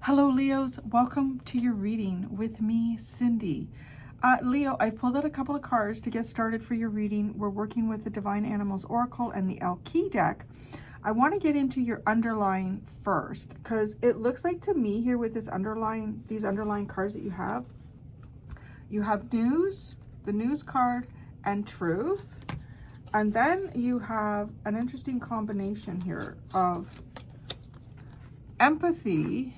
Hello, Leos. Welcome to your reading with me, Cindy. Leo, I pulled out a couple of cards to get started for your reading. We're working with the Divine Animals Oracle and the Alki deck. I want to get into your underline first because it looks like to me here with this underline, these underlying cards that you have news, the news card, and truth. And then you have an interesting combination here of empathy,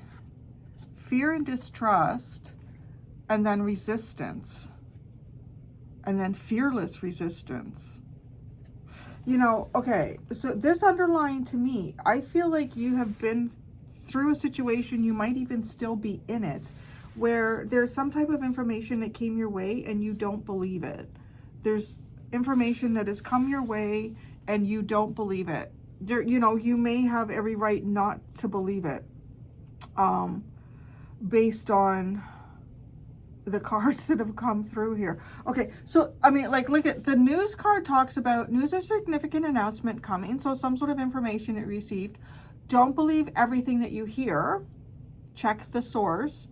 fear and distrust, and then resistance, and then fearless resistance. You know, okay, so this underlying to me, I feel like you have been through a situation, you might even still be in it, where there's some type of information that came your way and you don't believe it. There's information that has come your way and you don't believe it. There, you know, you may have every right not to believe it. Based on the cards that have come through here. Okay, so I mean, like, look at the news card. Talks about news or significant announcement coming, so some sort of information it received. Don't believe everything that you hear. Check the source.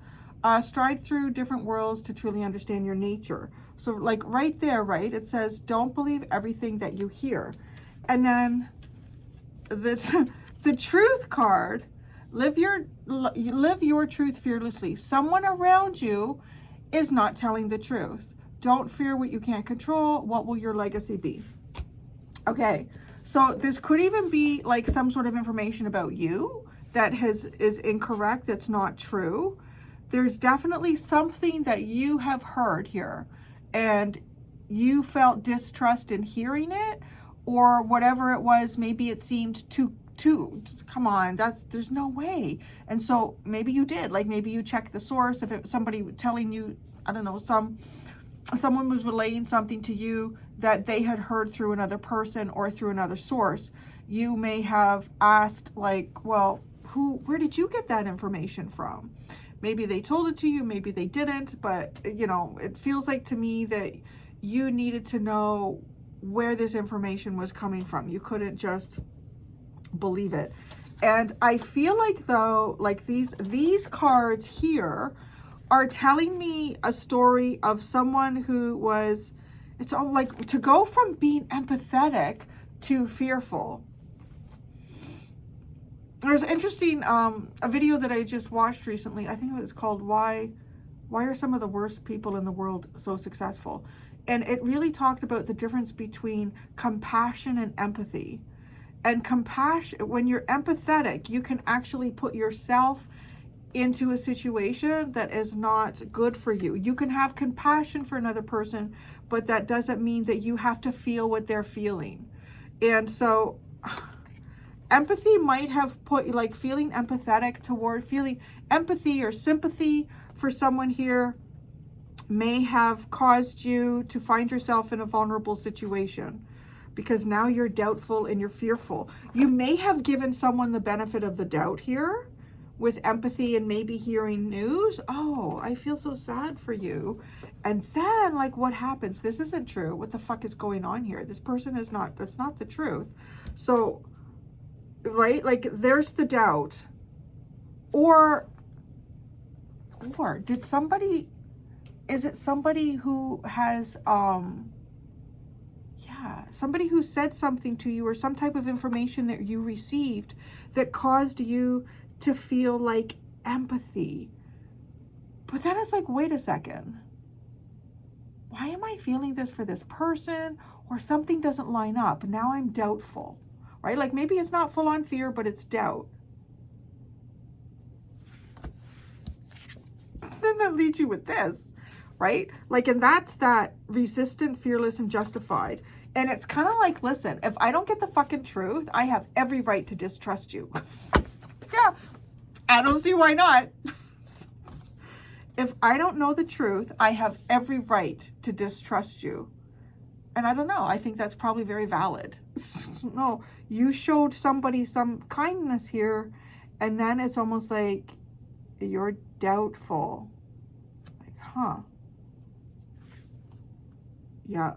Stride through different worlds to truly understand your nature. So like right there, right, it says don't believe everything that you hear. And then the truth card, live your truth fearlessly. Someone around you is not telling the truth. Don't fear what you can't control. What will your legacy be? Okay, so this could even be like some sort of information about you that is incorrect, that's not true. There's definitely something that you have heard here and you felt distrust in hearing it, or whatever it was. Maybe it seemed too come on, there's no way. And so maybe you did, like maybe you checked the source. If it was somebody telling you, I don't know, someone was relaying something to you that they had heard through another person or through another source, you may have asked, like, well, where did you get that information from? Maybe they told it to you, maybe they didn't, but you know, it feels like to me that you needed to know where this information was coming from. You couldn't just believe it. And I feel like, though, like these cards here are telling me a story of someone who was, it's all like to go from being empathetic to fearful. There's interesting a video that I just watched recently. I think it was called why are some of the worst people in the world so successful? And it really talked about the difference between compassion and empathy. And compassion, when you're empathetic, you can actually put yourself into a situation that is not good for you. You can have compassion for another person, but that doesn't mean that you have to feel what they're feeling. And so empathy might have put, like, feeling empathetic toward, feeling empathy or sympathy for someone here may have caused you to find yourself in a vulnerable situation, because now you're doubtful and you're fearful. You may have given someone the benefit of the doubt here with empathy and maybe hearing news. Oh, I feel so sad for you. And then, like, what happens? This isn't true. What the fuck is going on here? This person is not, that's not the truth. So, right, like, there's the doubt. Or did somebody, is it somebody who has, somebody who said something to you or some type of information that you received that caused you to feel like empathy. But then it's like, wait a second. Why am I feeling this for this person? Or something doesn't line up. Now I'm doubtful, right? Like maybe it's not full on fear, but it's doubt. Then that leads you with this, right? Like, and that's that resistant, fearless, and justified. And it's kind of like, listen, if I don't get the fucking truth, I have every right to distrust you. Yeah, I don't see why not. If I don't know the truth, I have every right to distrust you. And I don't know, I think that's probably very valid. No, you showed somebody some kindness here, and then it's almost like you're doubtful. Like, huh. Yeah.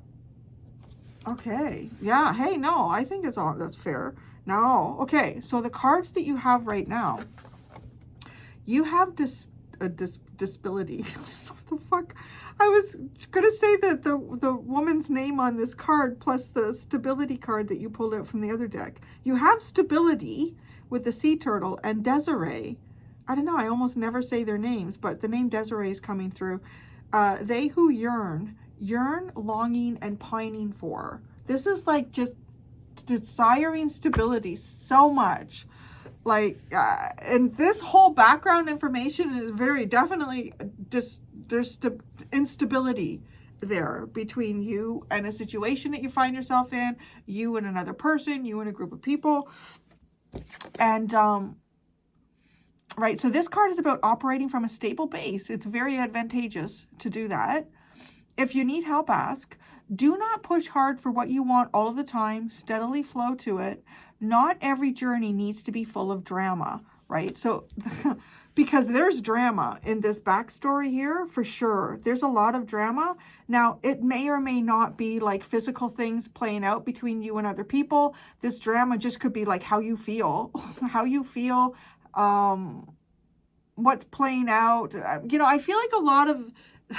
Okay. Yeah. Hey, no, I think that's fair. No. Okay. So the cards that you have right now, You have disability. What the fuck? I was gonna say that the woman's name on this card plus the stability card that you pulled out from the other deck. You have stability with the sea turtle and Desiree. I don't know, I almost never say their names, but the name Desiree is coming through. They who yearn, longing, and pining for. This is like just desiring stability so much. Like, and this whole background information is very definitely just, there's instability there between you and a situation that you find yourself in, you and another person, you and a group of people. And, right, so this card is about operating from a stable base. It's very advantageous to do that. If you need help, ask. Do not push hard for what you want all of the time. Steadily flow to it. Not every journey needs to be full of drama, right? So, because there's drama in this backstory here, for sure. There's a lot of drama. Now, it may or may not be like physical things playing out between you and other people. This drama just could be like how you feel, what's playing out. You know, I feel like a lot of,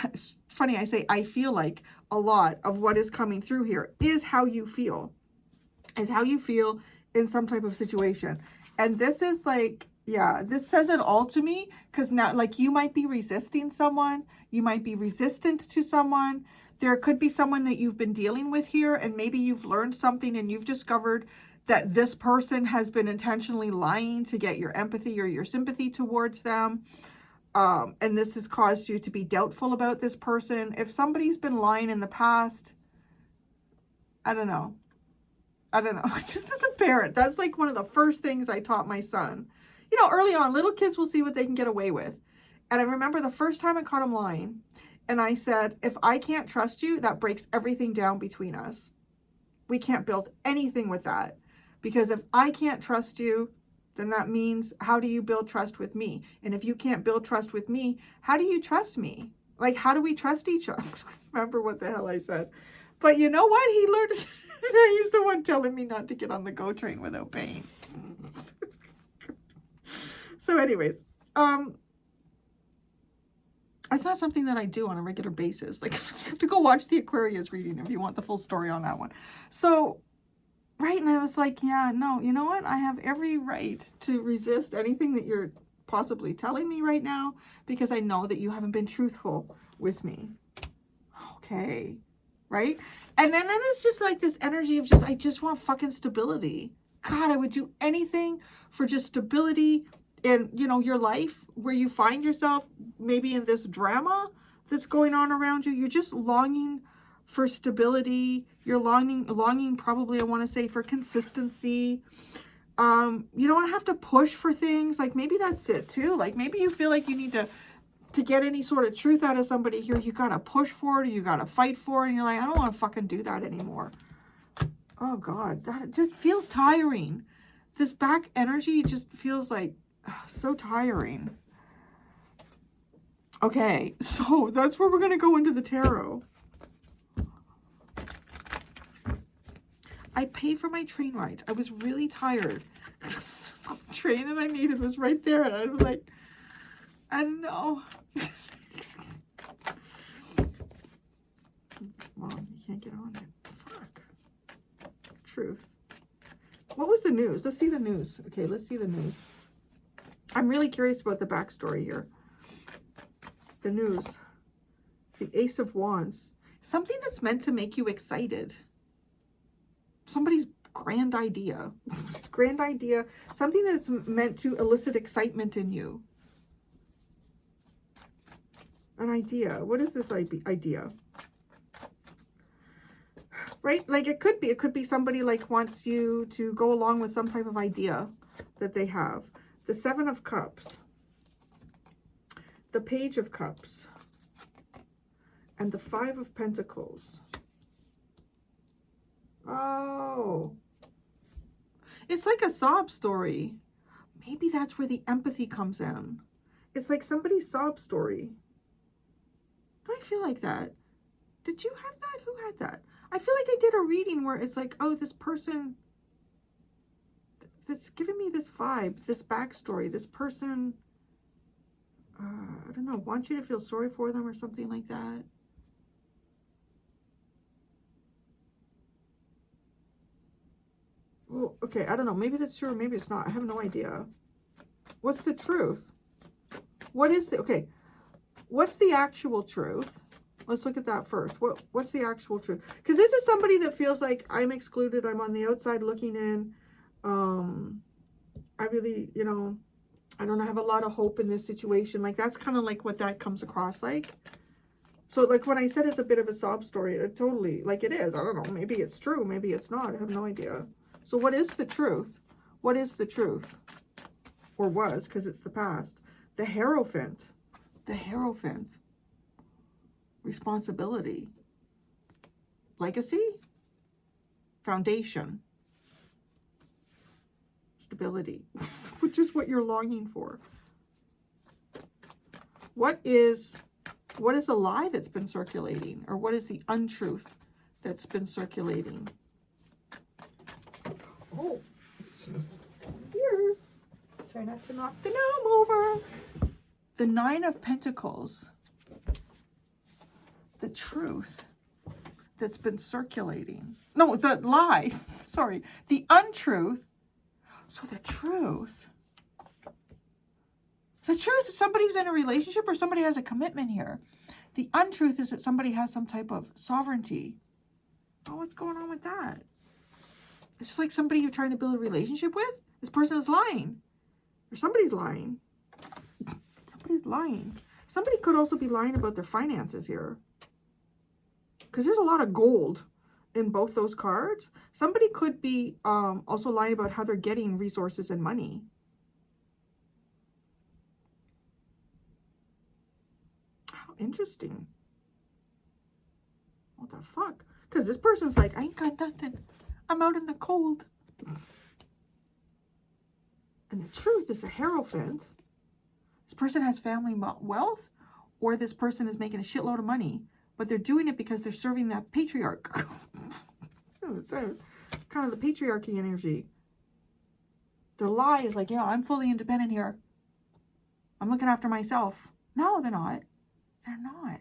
it's funny, I say I feel like a lot of what is coming through here is how you feel. Is how you feel in some type of situation. And this is like, yeah, this says it all to me, because now, like, you might be resisting someone. You might be resistant to someone. There could be someone that you've been dealing with here, and maybe you've learned something and you've discovered that this person has been intentionally lying to get your empathy or your sympathy towards them. And this has caused you to be doubtful about this person. If somebody's been lying in the past, I don't know. Just as a parent, that's like one of the first things I taught my son. You know, early on, little kids will see what they can get away with. And I remember the first time I caught him lying, and I said, if I can't trust you, that breaks everything down between us. We can't build anything with that. Because if I can't trust you, then that means, how do you build trust with me? And if you can't build trust with me, how do you trust me? Like, how do we trust each other? Remember what the hell I said. But you know what? He learned, he's the one telling me not to get on the GO train without paying. So anyways, it's not something that I do on a regular basis. Like, you have to go watch the Aquarius reading if you want the full story on that one. So, right, and I was like, yeah, no, you know what? I have every right to resist anything that you're possibly telling me right now, because I know that you haven't been truthful with me. Okay, right? And then it's just like this energy of just, I just want fucking stability. God, I would do anything for just stability in, you know, your life, where you find yourself maybe in this drama that's going on around you. You're just longing for stability. You're longing probably, I want to say, for consistency. You don't have to push for things. Like, maybe that's it too. Like, maybe you feel like you need to get any sort of truth out of somebody here, you gotta push for it, or you gotta fight for it, and you're like, I don't want to fucking do that anymore. Oh God, that just feels tiring. This back energy just feels like so tiring. Okay, so that's where we're gonna go into the tarot. I paid for my train rides. I was really tired. The train that I needed was right there, and I was like, I don't know. Mom, you can't get on it. Fuck. Truth. What was the news? Let's see the news. Okay, let's see the news. I'm really curious about the backstory here. The news. The Ace of Wands. Something that's meant to make you excited. Somebody's grand idea. Grand idea. Something that's meant to elicit excitement in you. An idea. What is this idea? Right? Like, it could be somebody like wants you to go along with some type of idea that they have. The Seven of Cups. The Page of Cups. And the Five of Pentacles. Oh. It's like a sob story. Maybe that's where the empathy comes in. It's like somebody's sob story. Do I feel like that? Did you have that? Who had that? I feel like I did a reading where it's like, oh, this person that's giving me this vibe, this backstory, this person I don't know, want you to feel sorry for them or something like that. Well, okay, I don't know. Maybe that's true or maybe it's not. I have no idea. What's the truth? What is the, okay, what's the actual truth? Let's look at that first. What's the actual truth? Because this is somebody that feels like I'm excluded. I'm on the outside looking in. I really, you know, I don't have a lot of hope in this situation. Like, that's kind of like what that comes across like. So, like, when I said it's a bit of a sob story, it totally, like, it is. I don't know. Maybe it's true. Maybe it's not. I have no idea. So what is the truth? What is the truth? Or was, because it's the past. The Hierophant. The Hierophant. Responsibility. Legacy. Foundation. Stability. Which is what you're longing for. What is a lie that's been circulating? Or what is the untruth that's been circulating? Oh, here. Try not to knock the gnome over. The Nine of Pentacles. The truth that's been circulating. No, the lie. Sorry. The untruth. So the truth. The truth is somebody's in a relationship or somebody has a commitment here. The untruth is that somebody has some type of sovereignty. Oh, what's going on with that? It's like somebody you're trying to build a relationship with. This person is lying. Or somebody's lying. Somebody's lying. Somebody could also be lying about their finances here. Because there's a lot of gold in both those cards. Somebody could be also lying about how they're getting resources and money. How interesting. What the fuck? Because this person's like, I ain't got nothing. I'm out in the cold. And the truth is a Hierophant. This person has family wealth, or this person is making a shitload of money, but they're doing it because they're serving that patriarch. So it's kind of the patriarchy energy. Their lie is like, yeah, I'm fully independent here. I'm looking after myself. No, they're not. They're not.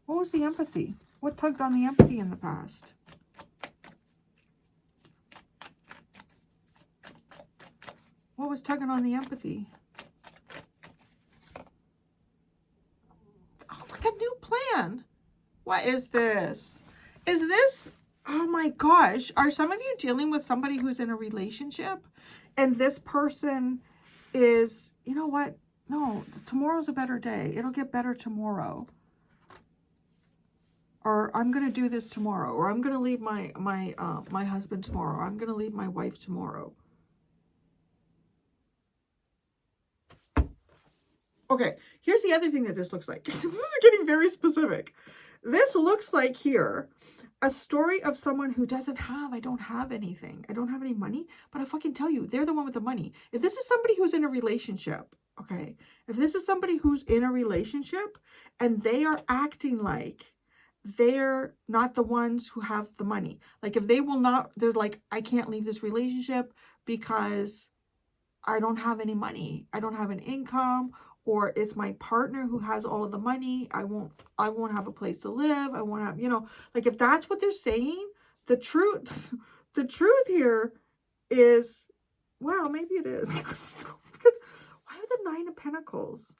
What was the empathy? What tugged on the empathy in the past? What was tugging on the empathy? Oh, look, a new plan. What is this? Is this, oh my gosh, are some of you dealing with somebody who's in a relationship and this person is, you know what? No, tomorrow's a better day. It'll get better tomorrow. Or I'm going to do this tomorrow. Or I'm going to leave my husband tomorrow. Or I'm going to leave my wife tomorrow. Okay, here's the other thing that this looks like. This is getting very specific. This looks like here a story of someone who doesn't have, I don't have anything. I don't have any money, but I fucking tell you, they're the one with the money. If this is somebody who's in a relationship, okay, if this is somebody who's in a relationship and they are acting like they're not the ones who have the money. Like if they will not, they're like, I can't leave this relationship because I don't have any money. I don't have an income, or it's my partner who has all of the money. I won't have a place to live. I won't have, you know, like if that's what they're saying, the truth here is, well, maybe it is. Because why are the Nine of Pentacles?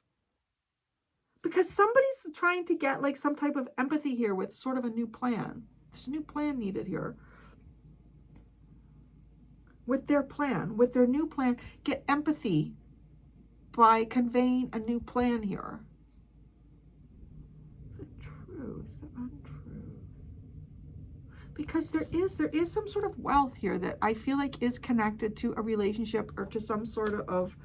Because somebody's trying to get like some type of empathy here with sort of a new plan. There's a new plan needed here. With their plan, with their new plan, get empathy by conveying a new plan here. The truth, the untruth. Because there is some sort of wealth here that I feel like is connected to a relationship or to some sort of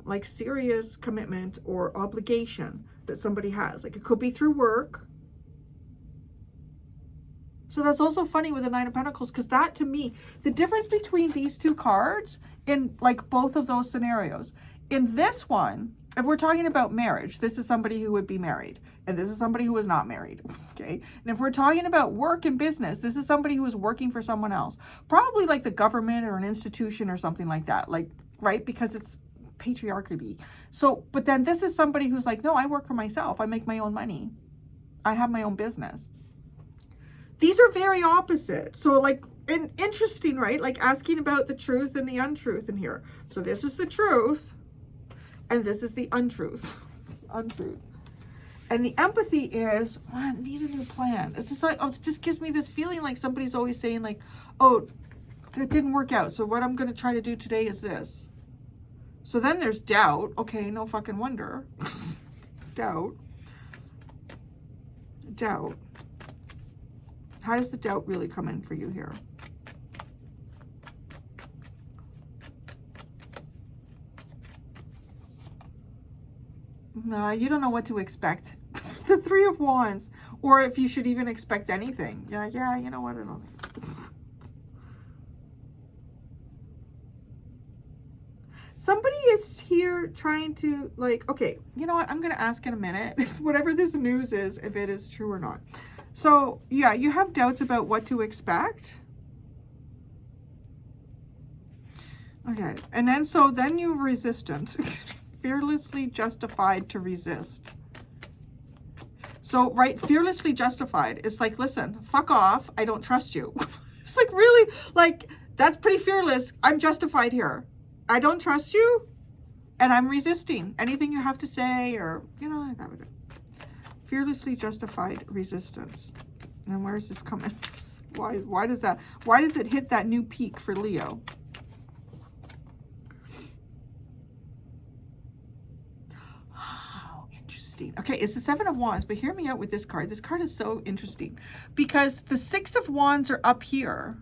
like serious commitment or obligation that somebody has. Like it could be through work. So that's also funny with the Nine of Pentacles, because that to me, the difference between these two cards in like both of those scenarios, in this one, If we're talking about marriage, this is somebody who would be married, and this is somebody who is not married, okay? And if we're talking about work and business, this is somebody who is working for someone else, probably like the government or an institution or something like that, like, right? Because it's patriarchy. So, but then this is somebody who's like, no, I work for myself. I make my own money. I have my own business. These are very opposite. So like, and interesting, right? Like asking about the truth and the untruth in here. So this is the truth. And this is the untruth. Untruth. And the empathy is, I need a new plan. It's just like, oh, it just gives me this feeling like somebody's always saying like, oh, that didn't work out. So what I'm going to try to do today is this. So then there's doubt. Okay, no fucking wonder. Doubt. Doubt. How does the doubt really come in for you here? Nah, you don't know what to expect. The Three of Wands. Or if you should even expect anything. Yeah, you know what? I don't know. Somebody is here trying to, like, okay, you know what? I'm going to ask in a minute if whatever this news is, if it is true or not. So, yeah, you have doubts about what to expect. Okay, and then, so then you have resistance. Fearlessly justified to resist. So, right, fearlessly justified. It's like, listen, fuck off. I don't trust you. It's like, really, like, that's pretty fearless. I'm justified here. I don't trust you, and I'm resisting anything you have to say, or, you know, that would. Fearlessly justified resistance. And where is this coming? Why does it hit that new peak for Leo? Okay, it's the Seven of Wands, but hear me out with this card. This card is so interesting because the Six of Wands are up here.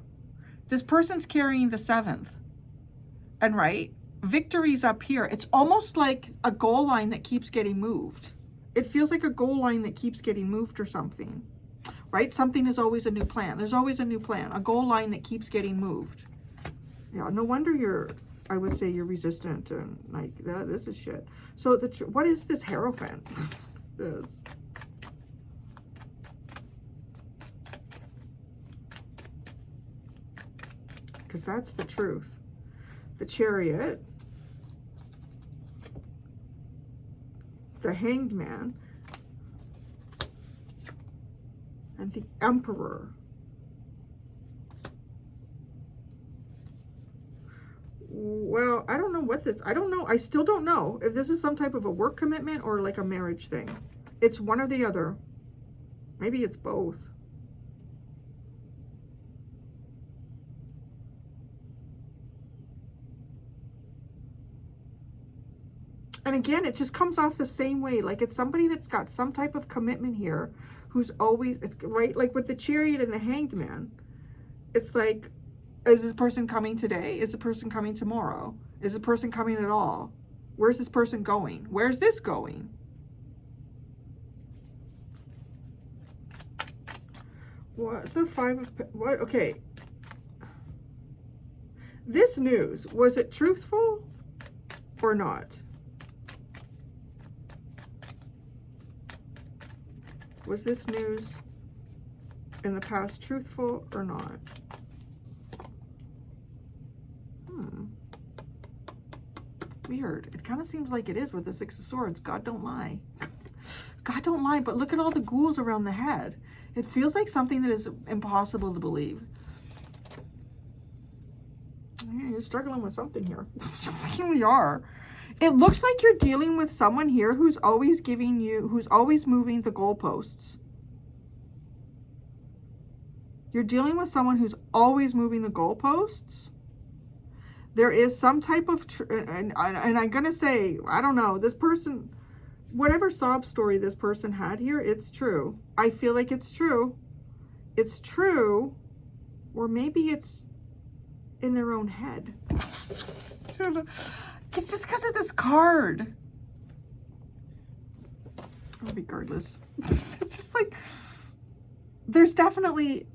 This person's carrying the seventh. And right, victory's up here. It's almost like a goal line that keeps getting moved. It feels like a goal line that keeps getting moved or something. Right? Something is always a new plan. There's always a new plan. A goal line that keeps getting moved. Yeah, no wonder I would say you're resistant and like that. This is shit. So what is this Hierophant? This. Because that's the truth. The Chariot. The Hanged Man. And the Emperor. Well, I don't know what this, I don't know. I still don't know if this is some type of a work commitment or like a marriage thing. It's one or the other. Maybe it's both. And again, it just comes off the same way. Like it's somebody that's got some type of commitment here who's always, right? Like with the Chariot and the Hanged Man, it's like, is this person coming today? Is the person coming tomorrow? Is the person coming at all? Where's this person going? Where's this going? What the Five of, what? Okay. This news, was it truthful or not? Was this news in the past truthful or not? Weird. It kind of seems like it is with the Six of Swords. God don't lie. God don't lie, but look at all the ghouls around the head. It feels like something that is impossible to believe. Yeah, you're struggling with something here. Here we are. It looks like you're dealing with someone here who's always giving you, who's always moving the goalposts. You're dealing with someone who's always moving the goalposts. There is some type of, and I'm going to say, I don't know, this person, whatever sob story this person had here, it's true. I feel like it's true. It's true, or maybe it's in their own head. It's just because of this card. Regardless. It's just like, there's definitely,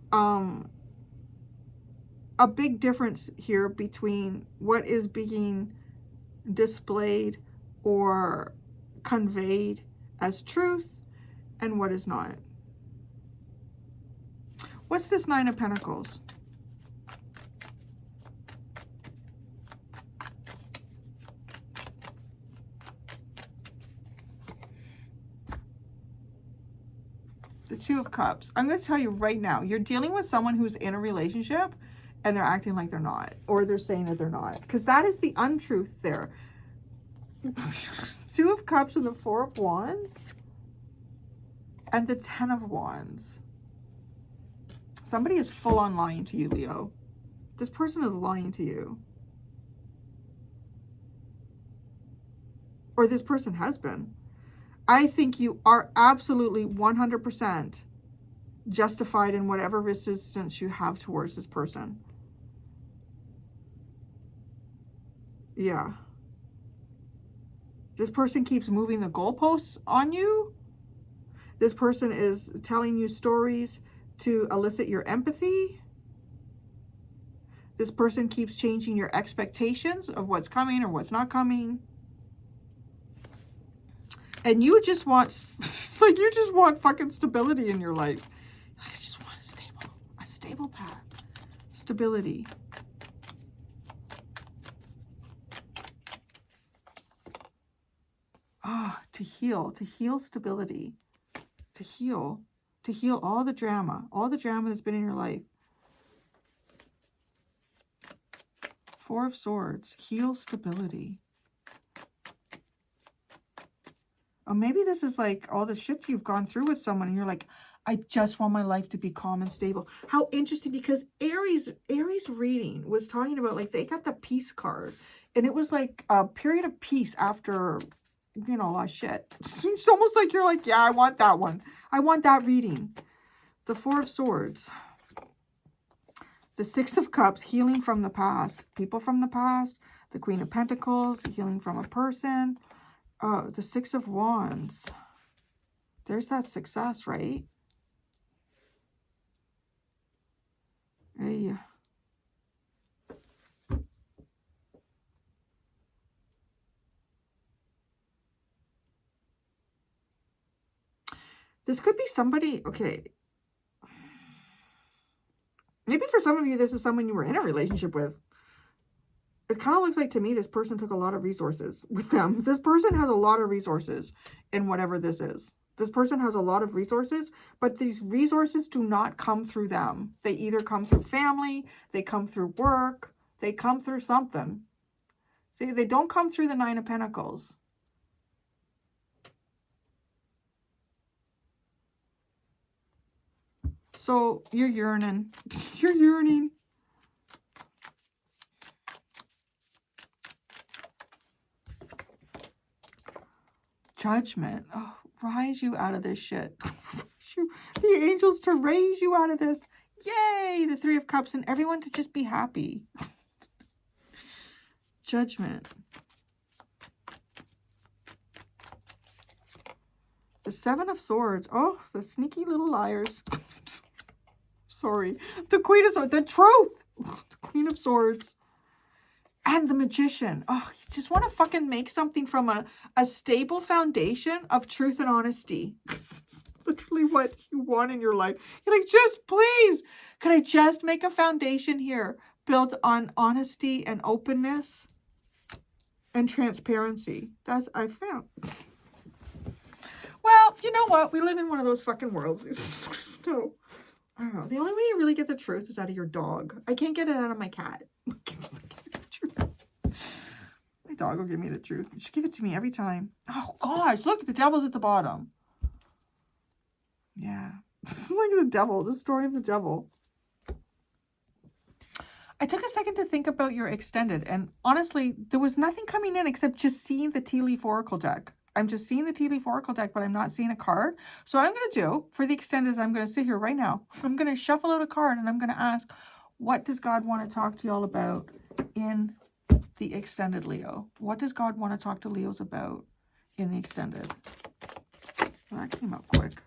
a big difference here between what is being displayed or conveyed as truth and what is not. What's this Nine of Pentacles? The Two of Cups. I'm going to tell you right now, you're dealing with someone who's in a relationship and they're acting like they're not, or they're saying that they're not, because that is the untruth there. Two of Cups and the Four of Wands and the Ten of Wands. Somebody is full on lying to you, Leo. This person is lying to you. Or this person has been. I think you are absolutely 100% justified in whatever resistance you have towards this person. Yeah. This person keeps moving the goalposts on you. This person is telling you stories to elicit your empathy. This person keeps changing your expectations of what's coming or what's not coming. And you just want, like, you just want fucking stability in your life. I just want a stable path. Stability. Ah, to heal stability, to heal all the drama that's been in your life. Four of Swords, heal stability. Or maybe this is like all the shit you've gone through with someone and you're like, I just want my life to be calm and stable. How interesting, because Aries reading was talking about, like, they got the peace card and it was like a period of peace after, you know, a lot of shit. It's almost like you're like, yeah, I want that one. I want that reading. The Four of Swords. The Six of Cups, healing from the past. People from the past. The Queen of Pentacles, healing from a person. The Six of Wands. There's that success, right? Hey. This could be somebody, okay. Maybe for some of you, this is someone you were in a relationship with. It kind of looks like to me this person took a lot of resources with them. This person has a lot of resources in whatever this is. This person has a lot of resources, but these resources do not come through them. They either come through family, they come through work, they come through something. See, they don't come through the Nine of Pentacles. So you're yearning. You're yearning. Judgment. Oh, rise you out of this shit. The angels to raise you out of this. Yay! The Three of Cups and everyone to just be happy. Judgment. The Seven of Swords. Oh, the sneaky little liars. Sorry. The Queen of Swords. The truth. The Queen of Swords. And the Magician. Oh, you just want to fucking make something from a stable foundation of truth and honesty. Literally what you want in your life. You're like, just please, could I just make a foundation here built on honesty and openness and transparency? That's, I found. Well, you know what? We live in one of those fucking worlds. So, I don't know. The only way you really get the truth is out of your dog. I can't get it out of my cat. My dog will give me the truth. Just give it to me every time. Oh, gosh. Look, the devil's at the bottom. Yeah. Look at the devil. The story of the devil. I took a second to think about your extended. And honestly, there was nothing coming in except just seeing the Tea Leaf Oracle deck. I'm just seeing the Tea Leaf Oracle deck, but I'm not seeing a card. So what I'm going to do for the extended is I'm going to sit here right now. I'm going to shuffle out a card and I'm going to ask, what does God want to talk to y'all about in the extended, Leo? What does God want to talk to Leos about in the extended? Well, that came up quick.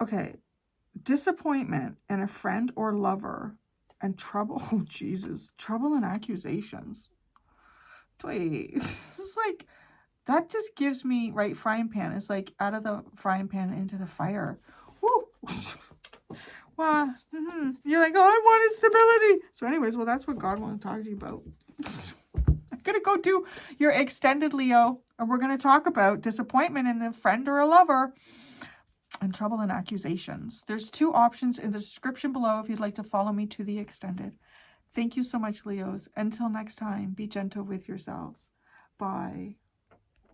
Okay. Disappointment in a friend or lover. And trouble, oh Jesus, trouble and accusations. Wait, this is like, that just gives me, right, frying pan. It's like out of the frying pan into the fire. Woo! Well, you're like, oh, I wanted stability. So anyways, well, that's what God wants to talk to you about. I'm going to go do your extended Leo, and we're going to talk about disappointment in the friend or a lover and trouble and accusations. There's 2 options in the description below if you'd like to follow me to the extended. Thank you so much, Leos. Until next time, be gentle with yourselves. Bye.